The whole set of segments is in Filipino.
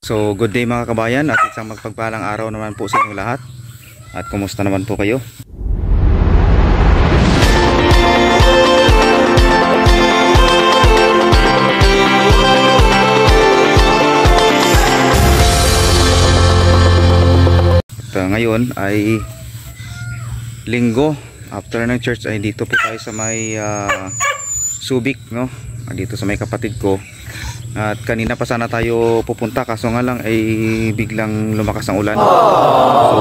So good day mga kabayan at isang magpagpalang araw naman po sa inyong lahat. At kumusta naman po kayo? At ngayon ay linggo, after ng church ay dito po tayo sa may Subic, no? Dito sa may kapatid ko. At kanina pa sana tayo pupunta, kaso nga lang ay biglang lumakas ang ulan. So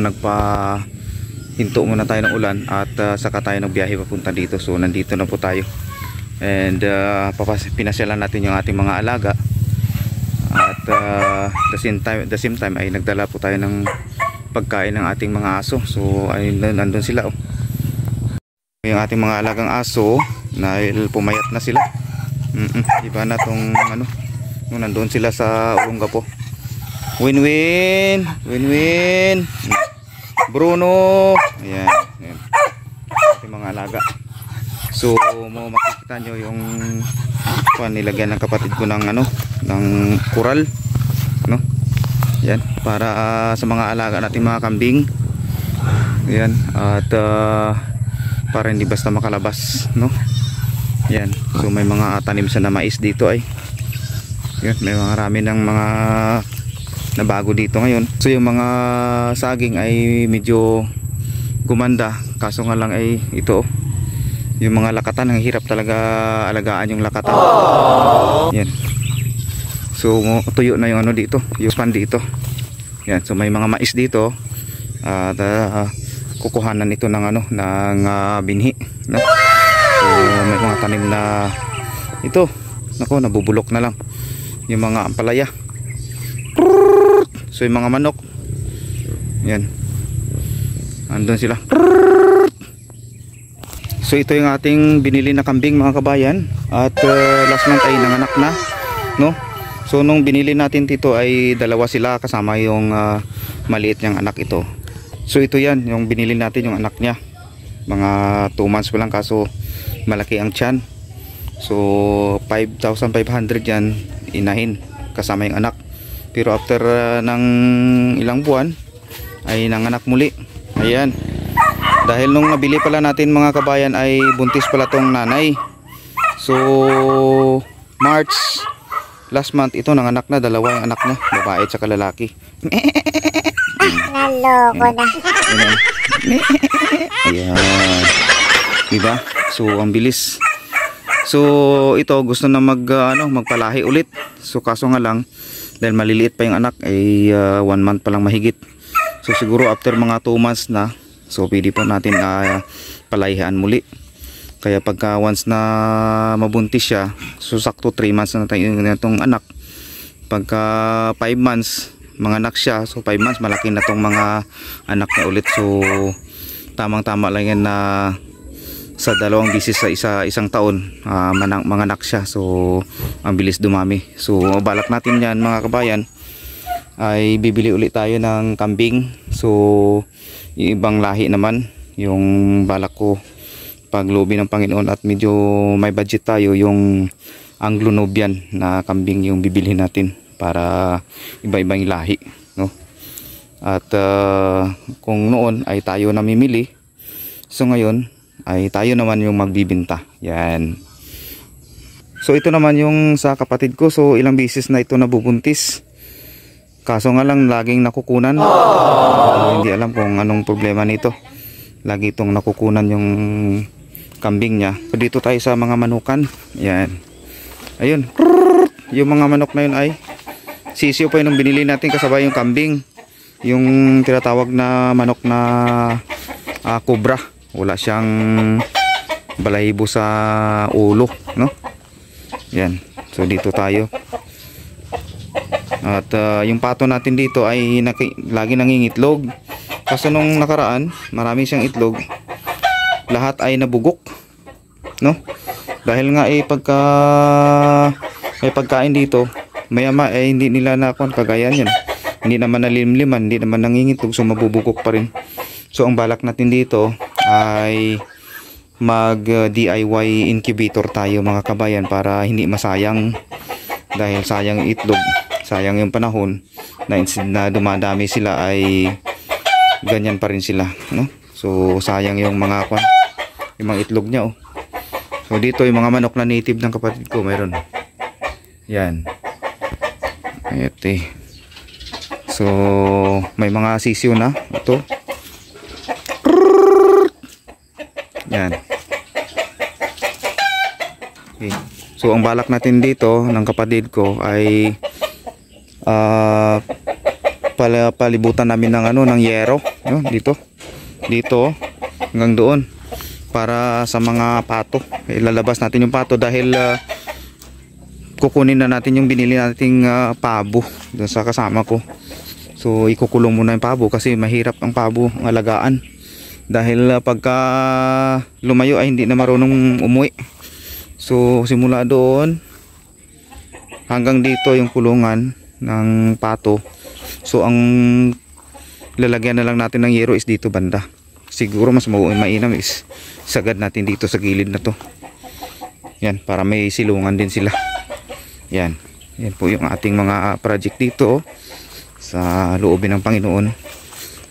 nagpahinto muna tayo ng ulan at saka tayo nagbiyahe papunta dito. So nandito na po tayo. And pinasyalan natin yung ating mga alaga. At the same time ay nagdala po tayo ng pagkain ng ating mga aso. So ay nandun sila, oh. Yung ating mga alagang aso dahil pumayat na sila. Iba na tong ano, nung nandoon sila sa Olongapo. Win-win, win-win. Bruno, ayan, ayan. Ating mga alaga. So makikita nyo yung nilagyan ng kapatid ko ng ano, ng kural, no? Yan, para sa mga alaga natin mga kambing. Ayan, at para hindi basta makalabas, no? Yan, so may mga tanim sa na mais dito ay. Yan, may mga rami ng mga nabago dito ngayon. So yung mga saging ay medyo gumanda, kaso nga lang ay ito, yung mga lakatan, ang hirap talaga alagaan yung lakatan. Yan. So tuyo na yung ano dito, yung span dito. Yan, so may mga mais dito at kukuhanan ito ng ano, ng binhi, no? So may mga tanim na ito, nako, nabubulok na lang yung mga ampalaya. So yung mga manok, yan, andun sila. So ito yung ating binili na kambing mga kabayan. At last month ay nanganak na, no? So nung binili natin dito ay dalawa sila kasama yung maliit niyang anak ito. So ito yan, yung binili natin yung anak niya. Mga 2 months pa lang, kaso malaki ang tiyan. So 5,500 yan inahin kasama yung anak. Pero after ng ilang buwan ay nanganak muli. Ayan, dahil nung nabili pala natin mga kabayan ay buntis pala tong nanay. So March last month ito nanganak na, dalawa yung anak niya, babae at saka lalaki. Naloko na. Ayan, diba? So ang bilis. So ito gusto na magpalahi ulit. So kaso nga lang dahil maliliit pa yung anak ay 1 month pa lang mahigit. So siguro after mga 2 months na, so pwede po natin palahihan muli. Kaya pagka once na mabuntis siya, so sakto 3 months na tayo itong anak. Pagka 5 months manganak siya, so 5 months malaki na tong mga anak niya ulit. So tamang tama lang yan na sa 2 bisis sa isang taon manganak siya. So ang bilis dumami. So balak natin yan mga kabayan ay bibili ulit tayo ng kambing. So ibang lahi naman yung balak ko pag loob ng Panginoon at medyo may budget tayo, yung Anglo-Nubian na kambing yung bibilhin natin para iba-ibang lahi, no? At kung noon ay tayo namimili, so ngayon ay tayo naman yung magbibenta. Yan. So ito naman yung sa kapatid ko. So ilang beses na ito nabubuntis, kaso nga lang laging nakukunan. Hindi alam kung anong problema nito. Lagi itong nakukunan yung kambing niya. Dito tayo sa mga manukan. Yan. Ayun. Yung mga manok na yun ay sisiyo pa yun nung binili natin kasabay yung kambing. Yung tinatawag na manok na cobra. Wala siyang balahibo sa ulo, no? Yan. So dito tayo. At yung pato natin dito ay lagi nangingitlog. Kaso nung nakaraan, marami siyang itlog, lahat ay nabugok, no? Dahil nga pagka may pagkain dito, maya-maya hindi nila kagayan yan. Hindi naman nalimliman, hindi naman nangingitlog, so mabubugok pa rin. So ang balak natin dito ay mag DIY incubator tayo mga kabayan para hindi masayang, dahil sayang itlog sayang yung panahon na instead na dumadami sila ay ganyan pa rin sila, no? So sayang yung mga yung mga itlog niya, oh. So dito yung mga manok na native ng kapatid ko, meron. Yan. Ito. So may mga sisiw na ito. Yan. Okay. So ang balak natin dito ng kapatid ko ay palibutan namin ng ng yero, no? Dito hanggang doon para sa mga pato. Ilalabas natin yung pato dahil kukunin na natin yung binili nating pabo doon sa kasama ko. So ikukulong muna yung pabo kasi mahirap ang pabo ang alagaan dahil pagka lumayo ay hindi na marunong umuwi. So simula doon hanggang dito yung kulungan ng pato. So ang lalagyan na lang natin ng yero is dito banda. Siguro mas mainam is sagad natin dito sa gilid na to. Yan, para may silungan din sila. Yan. Yan po yung ating mga project dito, sa loobin ng Panginoon.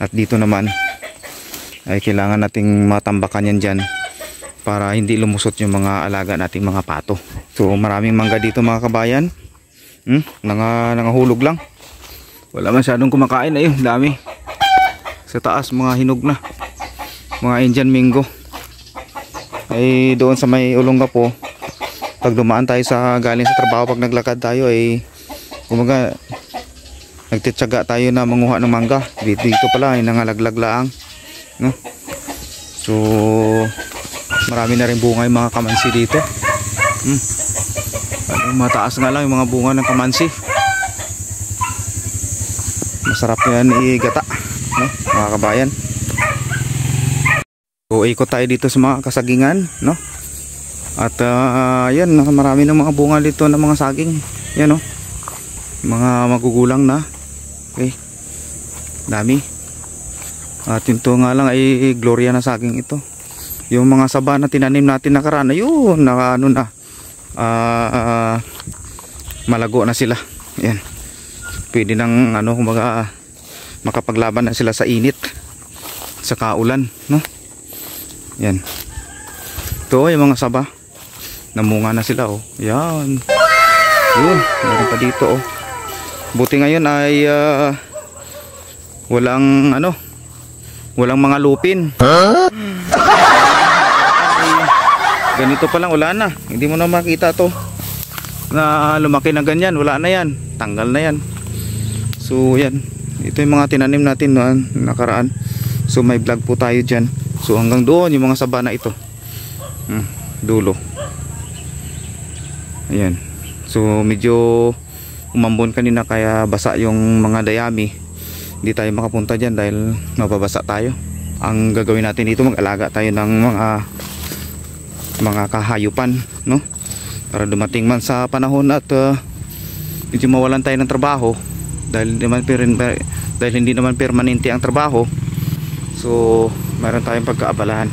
At dito naman ay kailangan nating matambakan yan dyan para hindi lumusot yung mga alaga nating mga pato. So maraming mangga dito mga kabayan. Nangahulog lang. Wala masyadong kumakain. Ayun, dami. Sa taas mga hinog na. Mga Indian mango. Ay doon sa may Olongapo, pag dumaan tayo galing sa trabaho, pag naglakad tayo ay kumaga nagtitsaga tayo na manguha ng mangga. Dito pala ay nangalaglag laang, no? So marami na rin bunga yung mga kamansi dito. Mataas nga lang yung mga bunga ng kamansi. Masarap yan igata, no, mga kabayan. So ikot tayo dito sa mga kasagingan, no? At yan, marami ng mga bunga dito ng mga saging. Yan, no? Mga magugulang na. Okay. Dami. At ito nga lang ay gloria na saging ito. Yung mga saba na tinanim natin nakaraan, yun, malago na sila. Yan. Pwede nang kumbaga makapaglaban na sila sa init, sa kaulan, no? Yan. Ito yung mga saba. Namunga na sila, oh. Yan. Yun, meron pa dito, oh. Buti ngayon ay walang walang mga lupin. Ganito pa lang, wala na. Hindi mo na makita to na lumaki na ganyan, wala na yan. Tanggal na yan. So yan, ito yung mga tinanim natin noon nakaraan. So may vlog po tayo dyan. So hanggang doon yung mga saba na ito, dulo. Ayan. So medyo umambon kanina kaya basa yung mga dayami. Hindi tayo makapunta dyan dahil mababasa tayo. Ang gagawin natin dito, mag-alaga tayo ng mga kahayupan, no? Para dumating man sa panahon at medyo mawalan tayo ng trabaho dahil hindi naman permanente ang trabaho. So meron tayong pagkaabalahan.